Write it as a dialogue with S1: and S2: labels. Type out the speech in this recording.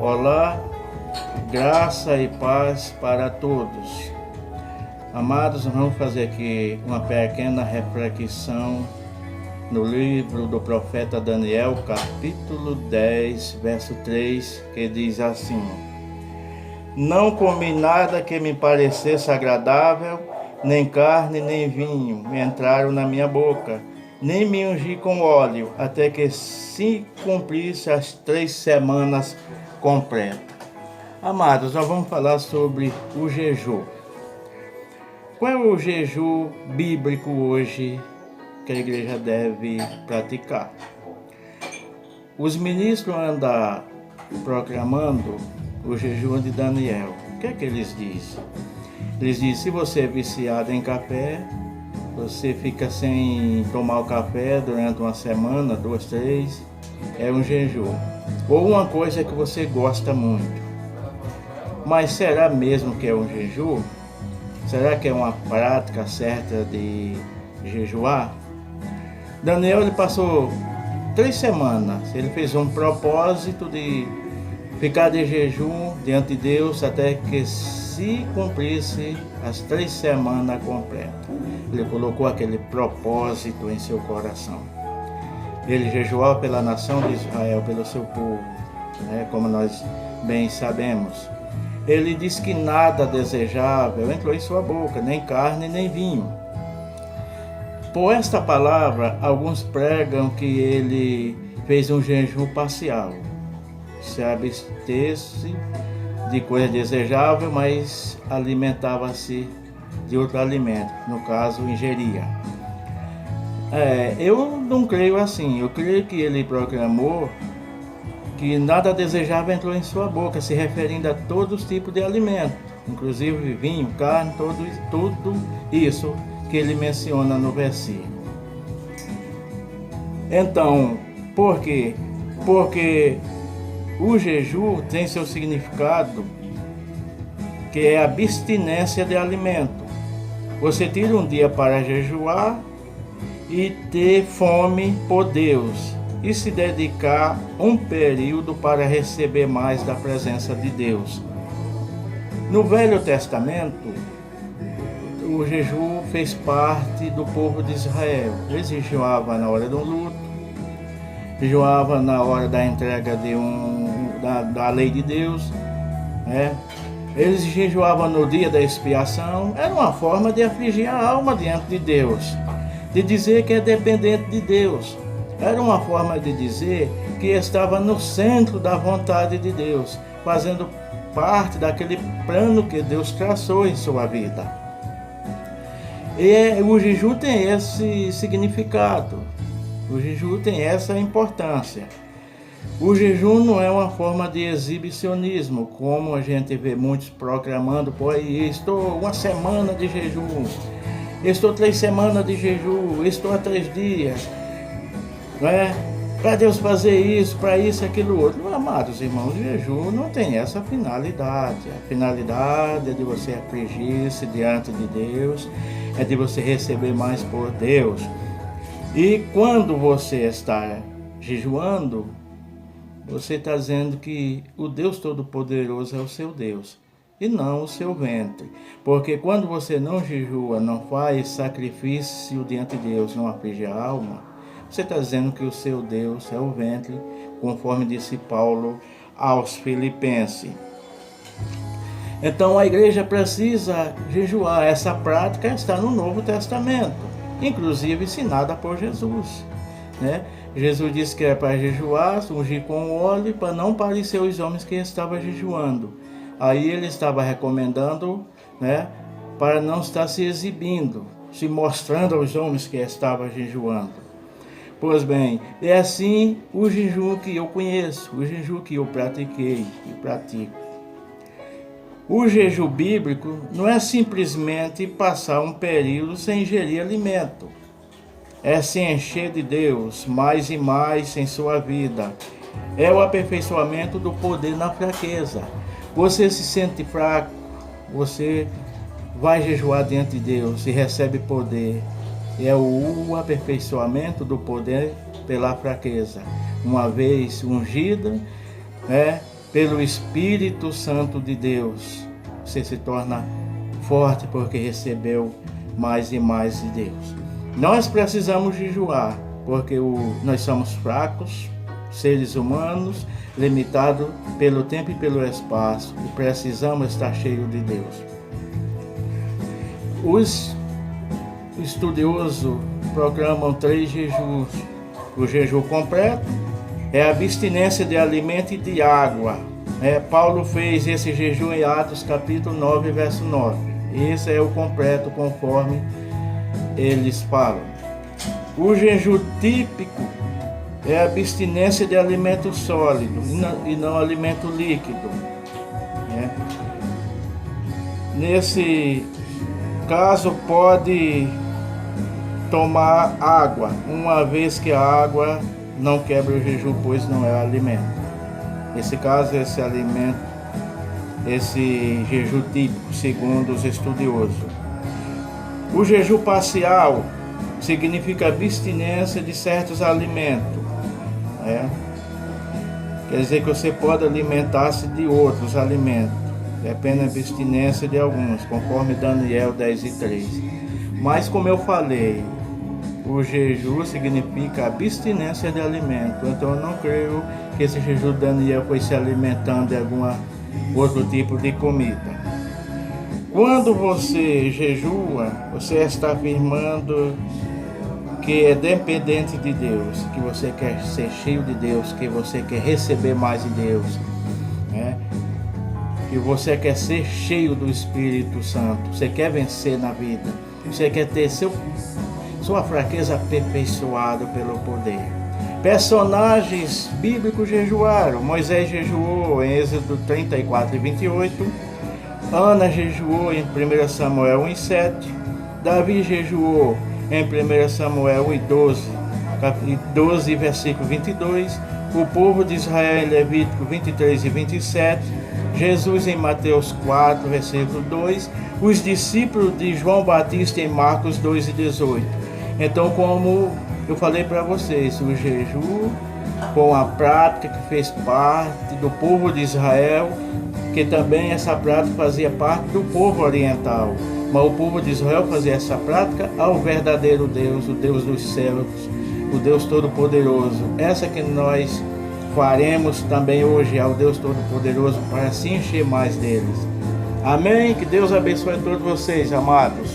S1: Olá, graça e paz para todos. Amados, vamos fazer aqui uma pequena reflexão no livro do profeta Daniel, capítulo 10, verso 3, que diz assim: Não comi nada que me parecesse agradável, nem carne nem vinho me entraram na minha boca, nem me ungi com óleo, até que se cumprisse as 3 semanas completas. Amados, nós vamos falar sobre o jejum. Qual é o jejum bíblico hoje que a igreja deve praticar? Os ministros andam proclamando o jejum de Daniel. O que é que eles dizem? Eles dizem: se você é viciado em café, você fica sem tomar o café durante uma semana, 2, 3, é um jejum. Ou uma coisa que você gosta muito. Mas será mesmo que é um jejum? Será que é uma prática certa de jejuar? Daniel, ele passou 3 semanas, ele fez um propósito de ficar de jejum diante de Deus até que se cumprisse as 3 semanas completas. Ele colocou aquele propósito em seu coração. Ele jejuava pela nação de Israel, pelo seu povo, como nós bem sabemos. Ele diz que nada desejável entrou em sua boca, nem carne, nem vinho. Por esta palavra, alguns pregam que ele fez um jejum parcial. Se absteve de coisa desejável, mas alimentava-se de outro alimento, no caso, ingeria. Eu não creio assim. Eu creio que ele proclamou que nada desejável entrou em sua boca, se referindo a todos os tipos de alimentos, inclusive vinho, carne, tudo isso que ele menciona no versículo. Então, por quê? Porque o jejum tem seu significado, que é a abstinência de alimento. Você tira um dia para jejuar e ter fome por Deus, e se dedicar um período para receber mais da presença de Deus. No Velho Testamento, o jejum fez parte do povo de Israel. Eles jejuavam na hora do luto, jejuavam na hora da entrega da lei de Deus, Eles jejuavam no dia da expiação. Era uma forma de afligir a alma diante de Deus, de dizer que é dependente de Deus. Era uma forma de dizer que estava no centro da vontade de Deus, fazendo parte daquele plano que Deus traçou em sua vida. E o jejum tem esse significado, o jejum tem essa importância. O jejum não é uma forma de exibicionismo, como a gente vê muitos proclamando: estou 1 semana de jejum, estou 3 semanas de jejum, estou há 3 dias. Para Deus fazer isso, para isso, aquilo outro. Amados irmãos, o jejum não tem essa finalidade. A finalidade é de você afligir-se diante de Deus, é de você receber mais por Deus. E quando você está jejuando, você está dizendo que o Deus Todo-Poderoso é o seu Deus, e não o seu ventre. Porque quando você não jejua, não faz sacrifício diante de Deus, não aflige a alma, você está dizendo que o seu Deus é o ventre, conforme disse Paulo aos Filipenses. Então a igreja precisa jejuar. Essa prática está no Novo Testamento, inclusive ensinada por Jesus. Jesus disse que é para jejuar, ungir com óleo, para não parecer os homens que estavam jejuando. Aí ele estava recomendando, para não estar se exibindo, se mostrando aos homens que estavam jejuando. Pois bem, é assim o jejum que eu conheço, o jejum que eu pratiquei e pratico. O jejum bíblico não é simplesmente passar um período sem ingerir alimento. É se encher de Deus mais e mais em sua vida. É o aperfeiçoamento do poder na fraqueza. Você se sente fraco, você vai jejuar diante de Deus e recebe poder. É o aperfeiçoamento do poder pela fraqueza. Uma vez ungida, pelo Espírito Santo de Deus. Você se torna forte porque recebeu mais e mais de Deus. Nós precisamos jejuar porque nós somos fracos, seres humanos, limitados pelo tempo e pelo espaço, e precisamos estar cheios de Deus. Os estudiosos proclamam 3 jejuns. O jejum completo é a abstinência de alimento e de água. Paulo fez esse jejum em Atos capítulo 9, verso 9. Esse é o completo conforme eles falam. O jejum típico é a abstinência de alimento sólido e não alimento líquido. Nesse caso pode tomar água, uma vez que a água não quebra o jejum, pois não é alimento. Nesse caso, esse jejum típico, segundo os estudiosos. O jejum parcial significa abstinência de certos alimentos. Quer dizer que você pode alimentar-se de outros alimentos. É apenas abstinência de alguns, conforme Daniel 10:3. Mas como eu falei, o jejum significa abstinência de alimento. Então eu não creio que esse jejum de Daniel foi se alimentando de algum outro tipo de comida. Quando você jejua, você está afirmando que é dependente de Deus, que você quer ser cheio de Deus, que você quer receber mais de Deus, que você quer ser cheio do Espírito Santo, você quer vencer na vida, você quer ter sua fraqueza aperfeiçoada pelo poder. Personagens bíblicos jejuaram. Moisés jejuou em Êxodo 34:28. Ana jejuou em 1 Samuel 1:7. Davi jejuou em 1 Samuel 12, versículo 22. O povo de Israel em Levítico 23:27. Jesus em Mateus 4, versículo 2. Os discípulos de João Batista em Marcos 2:18. Então, como eu falei para vocês, o jejum com a prática que fez parte do povo de Israel, que também essa prática fazia parte do povo oriental. Mas o povo de Israel fazia essa prática ao verdadeiro Deus, o Deus dos céus, o Deus Todo-Poderoso. Essa que nós faremos também hoje ao Deus Todo-Poderoso para se encher mais deles. Amém? Que Deus abençoe a todos vocês, amados.